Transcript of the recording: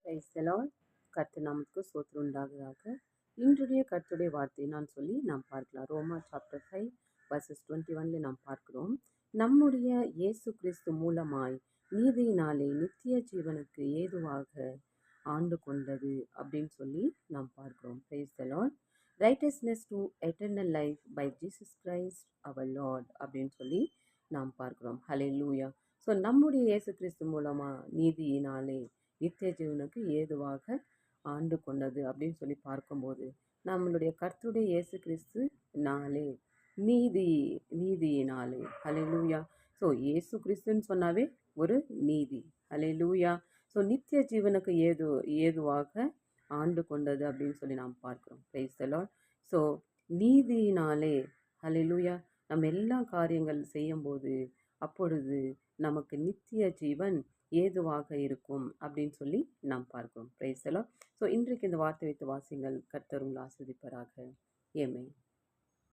Price the Lord. கர்த்தர் நாமத்துக்கு ஸ்தோத்திரம் உண்டாவதாக. இன்றைய கர்த்தருடைய வார்த்தையை நான் சொல்லி நாம் பார்க்கலாம். ரோமா சாப்டர் 5 வர்சஸ் 21 நாம் பார்க்கிறோம். நம்முடைய இயேசு கிறிஸ்து மூலமாய் நீதியினாலே நித்திய ஜீவனுக்கு ஏதுவாக ஆண்டு கொண்டது அப்படின்னு சொல்லி நாம் பார்க்கிறோம். Praise the lord. Righteousness to eternal life by Jesus Christ அவர் லார்ட் அப்படின்னு சொல்லி நாம் பார்க்கிறோம். ஹல்லேலூயா. ஸோ நம்முடைய இயேசு கிறிஸ்து மூலமா நீதியினாலே நித்திய ஜீவனுக்கு ஏதுவாக ஆண்டு கொண்டது அப்படின்னு சொல்லி பார்க்கும்போது நம்மளுடைய கர்த்தருடைய இயேசு கிறிஸ்து நாளே நீதியினாலே. ஹல்லேலூயா. ஸோ இயேசு கிறிஸ்துன்னு சொன்னாவே ஒரு நீதி. ஹல்லேலூயா. ஸோ நித்திய ஜீவனுக்கு ஏதுவாக ஆண்டு கொண்டது அப்படின்னு சொல்லி நாம் பார்க்கிறோம். Praise the Lord. ஸோ நீதியினாலே ஹல்லேலூயா நம்ம எல்லா காரியங்கள் செய்யும்போது அப்பொழுது நமக்கு நித்திய ஜீவன் ஏதுவாக இருக்கும் அப்படின்னு சொல்லி நாம் பார்க்கிறோம். Praise the Lord. ஸோ இன்றைக்கு இந்த வார்த்தை வைத்து வாசிங்கள். கர்த்தர் உங்களை ஆசீர்வதிப்பாராக. ஆமென்.